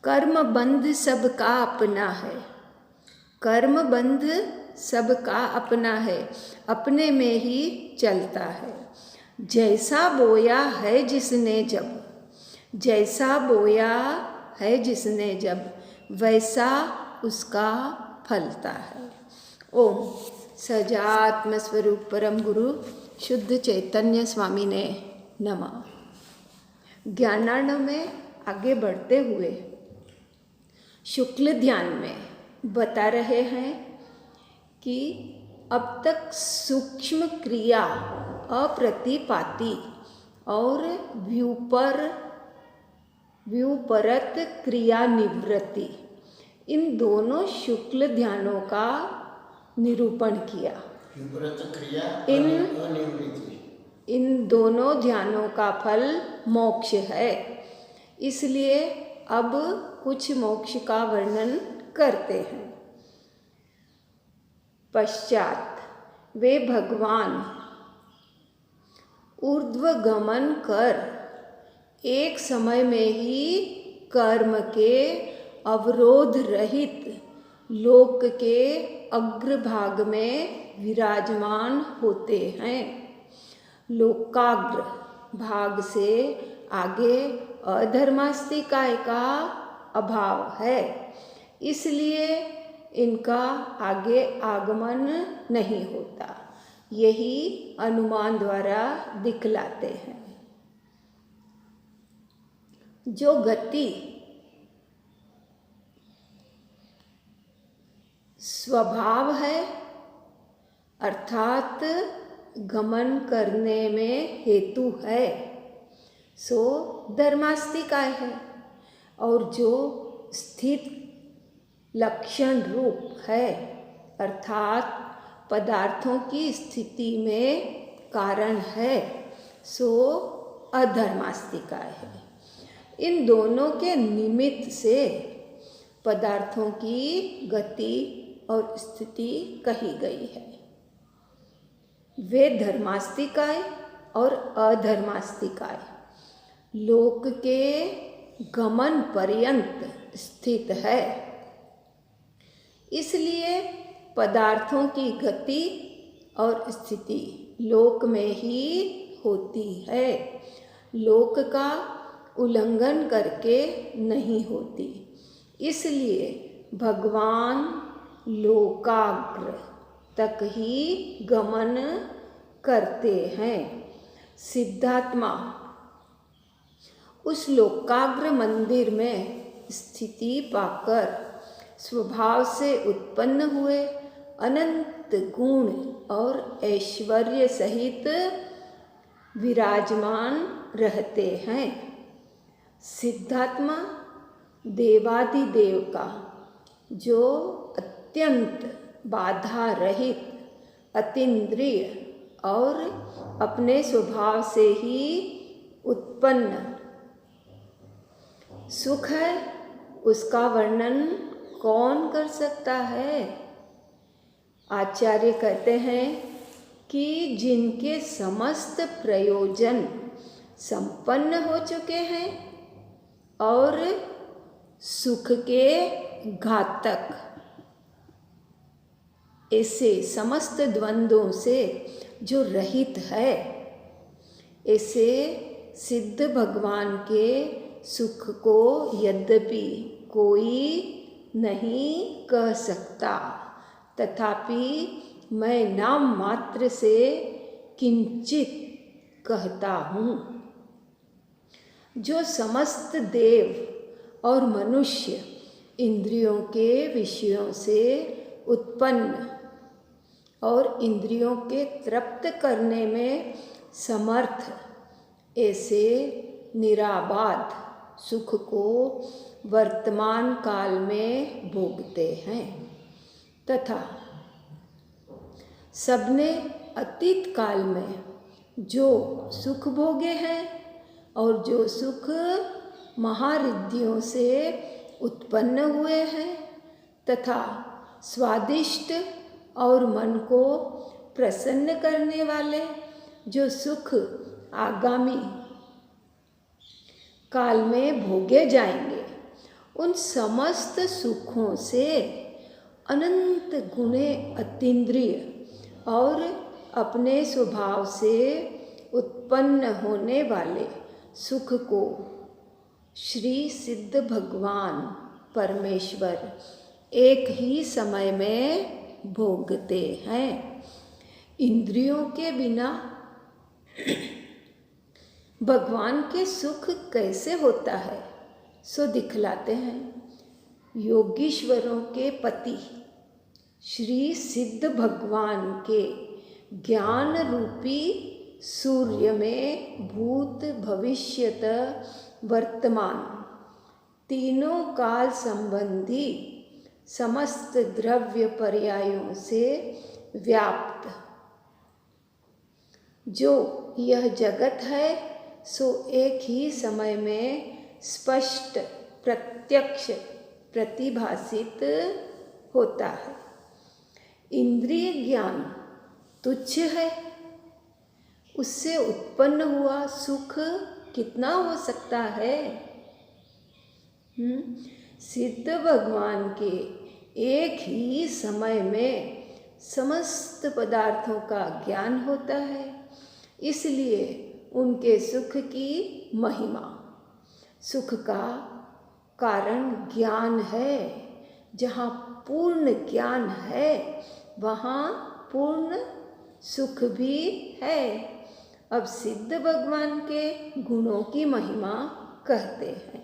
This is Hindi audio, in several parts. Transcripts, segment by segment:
कर्म बंध सबका अपना है, कर्म बंध सबका अपना है, अपने में ही चलता है। जैसा बोया है जिसने जब, जैसा बोया है जिसने जब, वैसा उसका फलता है। ओम सजात्म स्वरूप परम गुरु शुद्ध चैतन्य स्वामी ने नमः। ज्ञानार्णव में आगे बढ़ते हुए शुक्ल ध्यान में बता रहे हैं कि अब तक सूक्ष्म क्रिया अप्रतिपाती और व्यूपरत क्रिया निवृत्ति, इन दोनों शुक्ल ध्यानों का निरूपण किया। इन दोनों ध्यानों का फल मोक्ष है। इसलिए अब कुछ मोक्ष का वर्णन करते हैं। पश्चात वे भगवान ऊर्ध्वगमन कर एक समय में ही कर्म के अवरोध रहित लोक के अग्रभाग में विराजमान होते हैं। लोकाग्र भाग से आगे अधर्मास्तिकाय का अभाव है, इसलिए इनका आगे आगमन नहीं होता। यही अनुमान द्वारा दिखलाते हैं। जो गति स्वभाव है अर्थात गमन करने में हेतु है, सो धर्मास्तिकाय है। और जो स्थित लक्षण रूप है अर्थात पदार्थों की स्थिति में कारण है, सो अधर्मास्तिकाय है। इन दोनों के निमित्त से पदार्थों की गति और स्थिति कही गई है। वे धर्मास्तिकाय और अधर्मास्तिकाय लोक के गमन पर्यंत स्थित है, इसलिए पदार्थों की गति और स्थिति लोक में ही होती है, लोक का उल्लंघन करके नहीं होती। इसलिए भगवान लोकाग्र तक ही गमन करते हैं। सिद्धात्मा उस लोकाग्र मंदिर में स्थिति पाकर स्वभाव से उत्पन्न हुए अनंत गुण और ऐश्वर्य सहित विराजमान रहते हैं। सिद्धात्मा देवादिदेव का जो अत्यंत बाधा रहित, अतीन्द्रिय और अपने स्वभाव से ही उत्पन्न सुख है, उसका वर्णन कौन कर सकता है। आचार्य कहते हैं कि जिनके समस्त प्रयोजन संपन्न हो चुके हैं और सुख के घातक ऐसे समस्त द्वंद्वों से जो रहित है, ऐसे सिद्ध भगवान के सुख को यद्यपि कोई नहीं कह सकता, तथापि मैं नाम मात्र से किंचित कहता हूँ। जो समस्त देव और मनुष्य इंद्रियों के विषयों से उत्पन्न और इंद्रियों के तृप्त करने में समर्थ ऐसे निराबाध सुख को वर्तमान काल में भोगते हैं, तथा सबने अतीत काल में जो सुख भोगे हैं और जो सुख महारिद्धियों से उत्पन्न हुए हैं, तथा स्वादिष्ट और मन को प्रसन्न करने वाले जो सुख आगामी काल में भोगे जाएंगे, उन समस्त सुखों से अनंत गुणे अतीन्द्रिय और अपने स्वभाव से उत्पन्न होने वाले सुख को श्री सिद्ध भगवान परमेश्वर एक ही समय में भोगते हैं। इंद्रियों के बिना भगवान के सुख कैसे होता है सो दिखलाते हैं। योगीश्वरों के पति श्री सिद्ध भगवान के ज्ञान रूपी सूर्य में भूत भविष्यत वर्तमान तीनों काल संबंधी समस्त द्रव्य पर्यायों से व्याप्त जो यह जगत है सो एक ही समय में स्पष्ट प्रत्यक्ष प्रतिभासित होता है। इंद्रिय ज्ञान तुच्छ है, उससे उत्पन्न हुआ सुख कितना हो सकता है। सिद्ध भगवान के एक ही समय में समस्त पदार्थों का ज्ञान होता है, इसलिए उनके सुख की महिमा। सुख का कारण ज्ञान है। जहाँ पूर्ण ज्ञान है वहाँ पूर्ण सुख भी है। अब सिद्ध भगवान के गुणों की महिमा कहते हैं।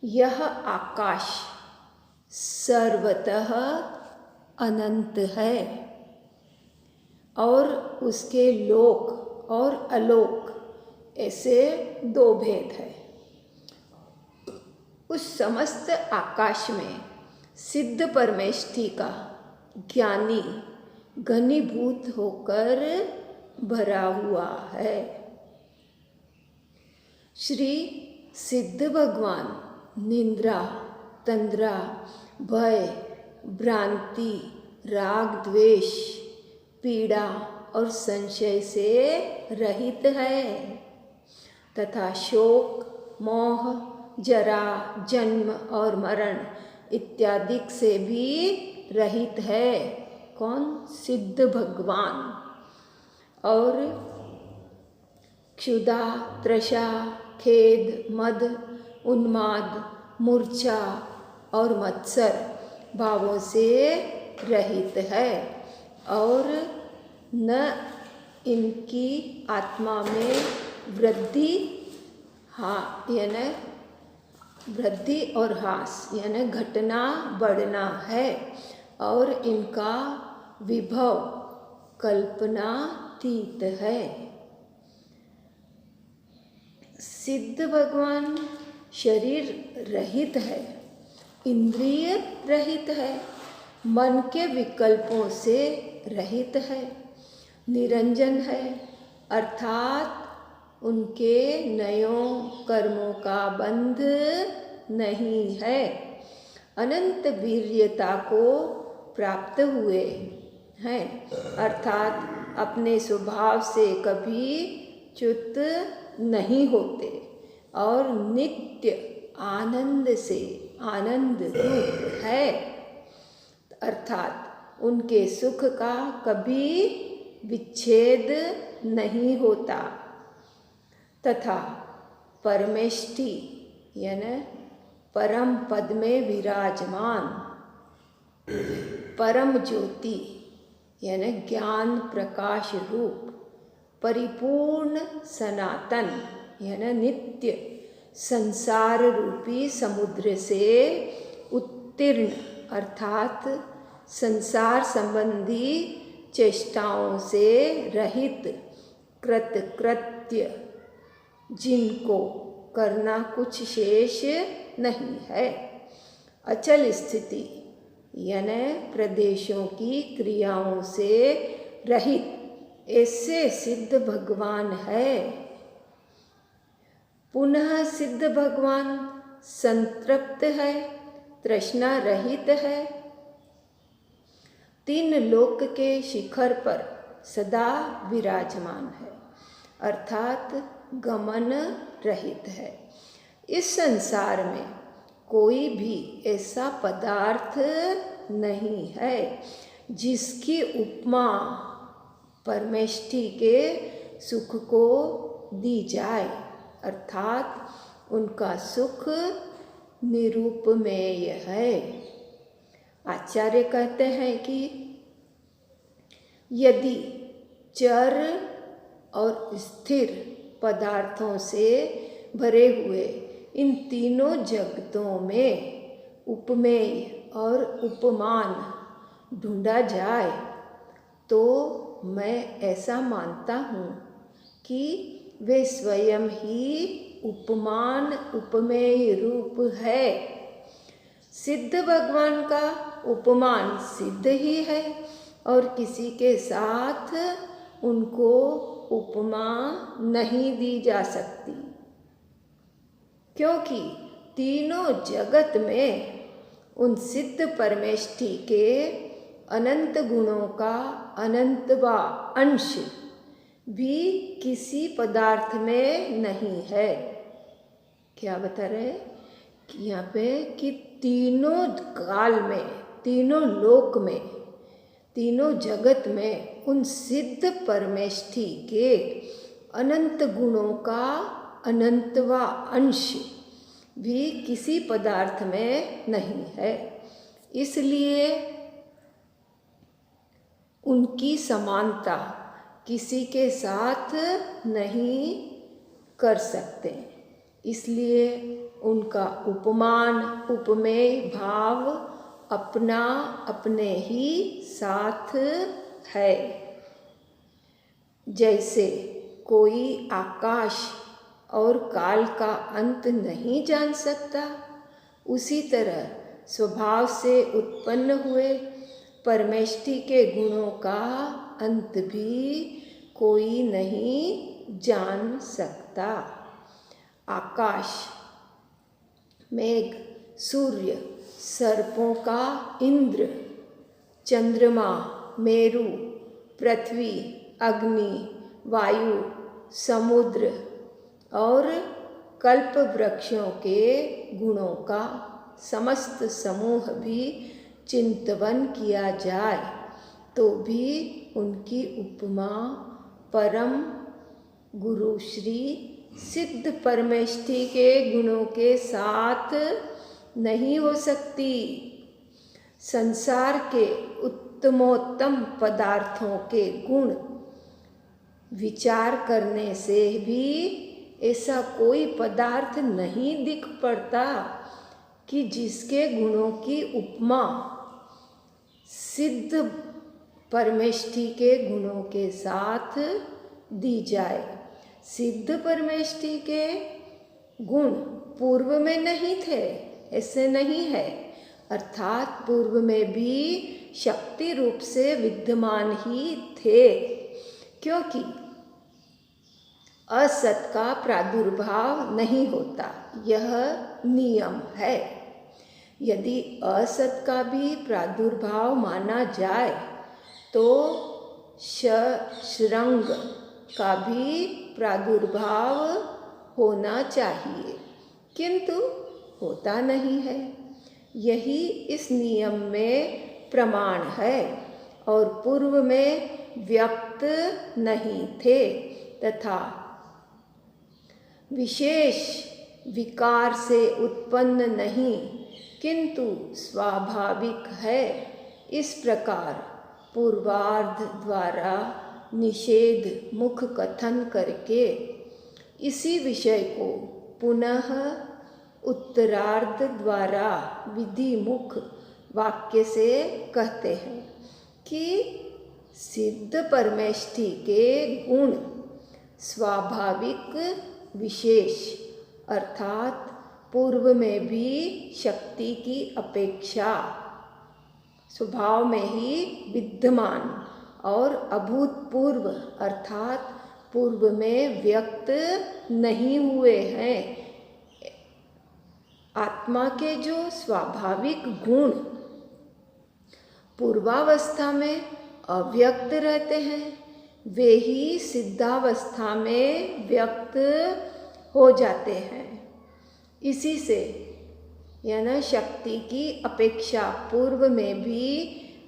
यह आकाश सर्वतः अनंत है और उसके लोक और अलोक ऐसे दो भेद है। उस समस्त आकाश में सिद्ध परमेष्ठी का ज्ञानी घनीभूत होकर भरा हुआ है। श्री सिद्ध भगवान निंद्रा, तंद्रा, भय, भ्रांति, राग, द्वेष, पीड़ा और संशय से रहित है तथा शोक, मोह, जरा, जन्म और मरण इत्यादि से भी रहित है। कौन? सिद्ध भगवान। और क्षुधा, तृषा, खेद, मद, उन्माद, मूर्छा और मत्सर भावों से रहित है और न इनकी आत्मा में वृद्धि यानी वृद्धि और ह्रास यानी घटना बढ़ना है और इनका विभव कल्पनातीत है। सिद्ध भगवान शरीर रहित है, इंद्रिय रहित है, मन के विकल्पों से रहित है, निरंजन है अर्थात उनके नयों कर्मों का बंध नहीं है। अनंत वीर्यता को प्राप्त हुए हैं अर्थात अपने स्वभाव से कभी च्युत नहीं होते और नित्य आनंद से आनंद रूप है अर्थात उनके सुख का कभी विच्छेद नहीं होता तथा परमेष्ठी यानी परम पद में विराजमान परम ज्योति यानी ज्ञान प्रकाश रूप परिपूर्ण सनातन यानी नित्य संसार रूपी समुद्र से उत्तीर्ण अर्थात संसार संबंधी चेष्टाओं से रहित कृतकृत्य जिनको करना कुछ शेष नहीं है। अचल स्थिति यानी प्रदेशों की क्रियाओं से रहित ऐसे सिद्ध भगवान है। पुनः सिद्ध भगवान संतृप्त है, तृष्णा रहित है, तीन लोक के शिखर पर सदा विराजमान है अर्थात गमन रहित है। इस संसार में कोई भी ऐसा पदार्थ नहीं है जिसकी उपमा परमेष्टि के सुख को दी जाए, अर्थात उनका सुख निरूपमेय है। आचार्य कहते हैं कि यदि चर और स्थिर पदार्थों से भरे हुए इन तीनों जगतों में उपमेय और उपमान ढूंढा जाए तो मैं ऐसा मानता हूँ कि वे स्वयं ही उपमान उपमेय रूप है। सिद्ध भगवान का उपमान सिद्ध ही है और किसी के साथ उनको उपमा नहीं दी जा सकती, क्योंकि तीनों जगत में उन सिद्ध परमेष्टि के अनंत गुणों का अनंतवा अंश भी किसी पदार्थ में नहीं है। क्या बता रहे कि यहाँ पे कि तीनों काल में, तीनों लोक में, तीनों जगत में उन सिद्ध परमेष्टि के अनंत गुणों का अनंतवा अंश भी किसी पदार्थ में नहीं है। इसलिए उनकी समानता किसी के साथ नहीं कर सकते, इसलिए उनका उपमान उपमेय भाव अपना अपने ही साथ है। जैसे कोई आकाश और काल का अंत नहीं जान सकता, उसी तरह स्वभाव से उत्पन्न हुए परमेष्टि के गुणों का अंत भी कोई नहीं जान सकता। आकाश, मेघ, सूर्य, सर्पों का इंद्र, चंद्रमा, मेरु, पृथ्वी, अग्नि, वायु, समुद्र और कल्प वृक्षों के गुणों का समस्त समूह भी चिंतवन किया जाए तो भी उनकी उपमा परम गुरु श्री सिद्ध परमेष्टि के गुणों के साथ नहीं हो सकती। संसार के उत्तमोत्तम पदार्थों के गुण विचार करने से भी ऐसा कोई पदार्थ नहीं दिख पड़ता कि जिसके गुणों की उपमा सिद्ध परमेष्टि के गुणों के साथ दी जाए। सिद्ध परमेष्टि के गुण पूर्व में नहीं थे, ऐसे नहीं है, अर्थात पूर्व में भी शक्ति रूप से विद्यमान ही थे, क्योंकि असत का प्रादुर्भाव नहीं होता, यह नियम है। यदि असत का भी प्रादुर्भाव माना जाए तो शृंग का भी प्रादुर्भाव होना चाहिए, किंतु होता नहीं है। यही इस नियम में प्रमाण है और पूर्व में व्यक्त नहीं थे तथा विशेष विकार से उत्पन्न नहीं किंतु स्वाभाविक है। इस प्रकार पूर्वार्ध द्वारा निषेध मुख कथन करके इसी विषय को पुनः उत्तरार्ध द्वारा विधि मुख वाक्य से कहते हैं कि सिद्ध परमेष्टि के गुण स्वाभाविक विशेष अर्थात पूर्व में भी शक्ति की अपेक्षा स्वभाव में ही विद्यमान और अभूतपूर्व अर्थात पूर्व में व्यक्त नहीं हुए हैं। आत्मा के जो स्वाभाविक गुण पूर्वावस्था में अव्यक्त रहते हैं, वे ही सिद्धावस्था में व्यक्त हो जाते हैं। इसी से यानी शक्ति की अपेक्षा पूर्व में भी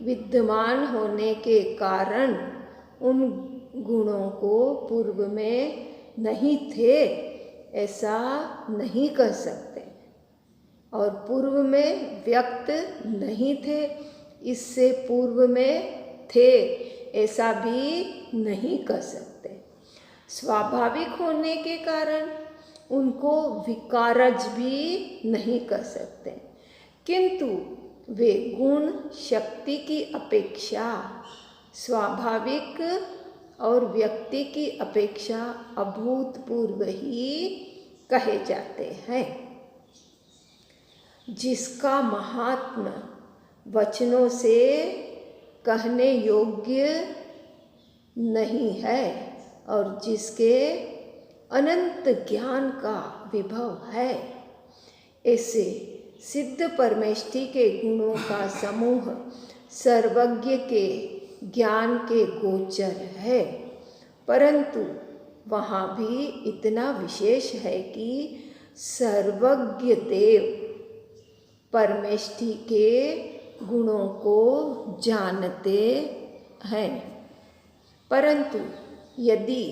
विद्यमान होने के कारण उन गुणों को पूर्व में नहीं थे ऐसा नहीं कह सकते, और पूर्व में व्यक्त नहीं थे इससे पूर्व में थे ऐसा भी नहीं कह सकते। स्वाभाविक होने के कारण उनको विकारज भी नहीं कह सकते, किंतु वे गुण शक्ति की अपेक्षा स्वाभाविक और व्यक्ति की अपेक्षा अभूतपूर्व ही कहे जाते हैं। जिसका महात्म्य वचनों से कहने योग्य नहीं है और जिसके अनंत ज्ञान का विभव है, ऐसे सिद्ध परमेष्ठी के गुणों का समूह सर्वज्ञ के ज्ञान के गोचर है, परंतु वहाँ भी इतना विशेष है कि सर्वज्ञ देव परमेष्ठी के गुणों को जानते हैं, परंतु यदि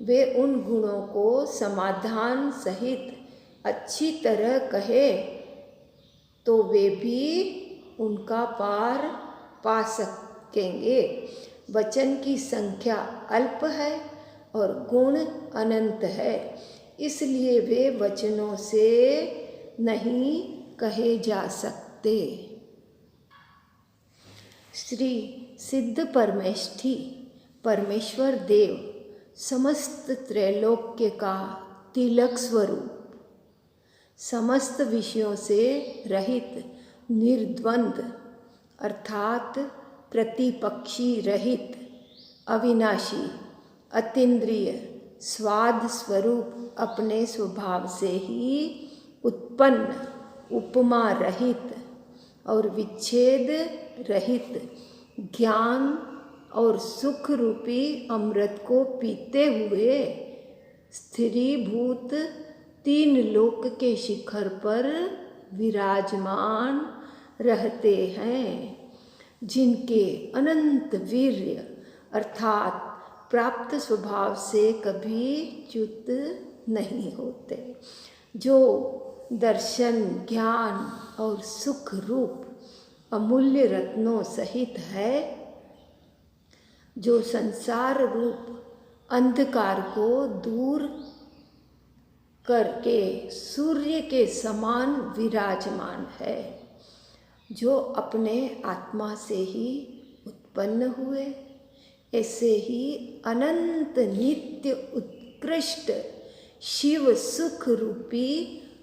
वे उन गुणों को समाधान सहित अच्छी तरह कहे तो वे भी उनका पार पा सकेंगे। वचन की संख्या अल्प है और गुण अनंत है, इसलिए वे वचनों से नहीं कहे जा सकते। श्री सिद्ध परमेष्ठी परमेश्वर देव समस्त त्रैलोक्य का तिलक स्वरूप, समस्त विषयों से रहित निर्द्वंद अर्थात प्रतिपक्षी रहित अविनाशी अतीन्द्रिय स्वाद स्वरूप अपने स्वभाव से ही उत्पन्न उपमा रहित और विच्छेद रहित ज्ञान और सुख रूपी अमृत को पीते हुए स्थिरीभूत तीन लोक के शिखर पर विराजमान रहते हैं, जिनके अनंत वीर्य अर्थात प्राप्त स्वभाव से कभी च्युत नहीं होते, जो दर्शन ज्ञान और सुख रूप अमूल्य रत्नों सहित है, जो संसार रूप अंधकार को दूर करके सूर्य के समान विराजमान है, जो अपने आत्मा से ही उत्पन्न हुए, ऐसे ही अनंत नित्य उत्कृष्ट शिव सुख रूपी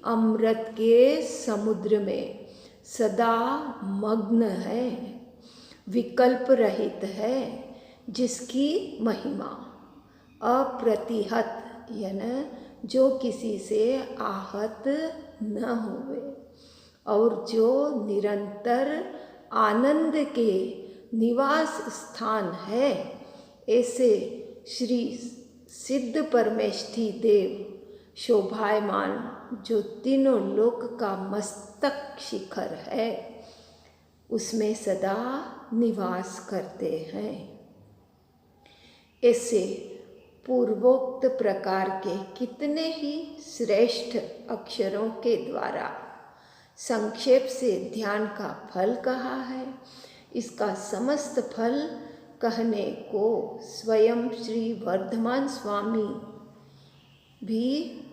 अमृत के समुद्र में सदा मग्न है, विकल्प रहित है, जिसकी महिमा अप्रतिहत यानी जो किसी से आहत न हुए और जो निरंतर आनंद के निवास स्थान है, ऐसे श्री सिद्ध परमेष्ठी देव शोभायमान जो तीनों लोक का मस्तक शिखर है, उसमें सदा निवास करते हैं। ऐसे पूर्वोक्त प्रकार के कितने ही श्रेष्ठ अक्षरों के द्वारा संक्षेप से ध्यान का फल कहा है। इसका समस्त फल कहने को स्वयं श्री वर्धमान स्वामी भी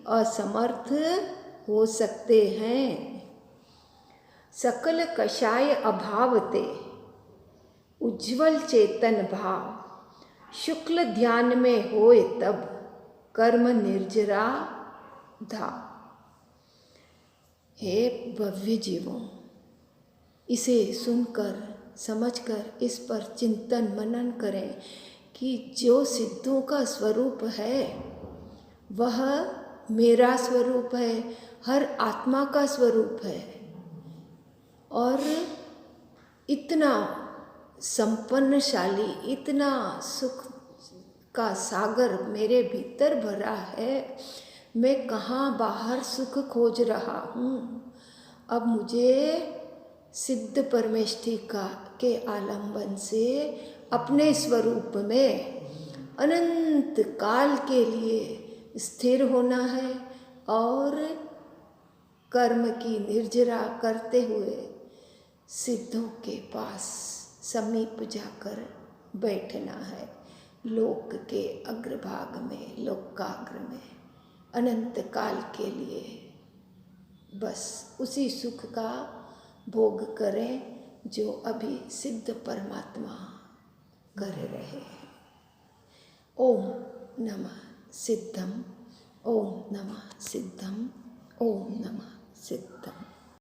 असमर्थ हो सकते हैं। सकल कषाय अभावते उज्ज्वल चेतन भाव शुक्ल ध्यान में होए तब कर्म निर्जरा धा। हे भव्य जीवों, इसे सुनकर समझकर इस पर चिंतन मनन करें कि जो सिद्धों का स्वरूप है वह मेरा स्वरूप है, हर आत्मा का स्वरूप है, और इतना संपन्नशाली, इतना सुख का सागर मेरे भीतर भरा है, मैं कहाँ बाहर सुख खोज रहा हूँ। अब मुझे सिद्ध परमेष्ठिका के आलंबन से अपने स्वरूप में अनंत काल के लिए स्थिर होना है और कर्म की निर्जरा करते हुए सिद्धों के पास समीप जाकर बैठना है, लोक के अग्रभाग में, लोकाग्र में, अनंत काल के लिए बस उसी सुख का भोग करें जो अभी सिद्ध परमात्मा कर रहे हैं। ओम नमः सिद्धम, ओम नमः सिद्धम, ओम नमः सिद्धम।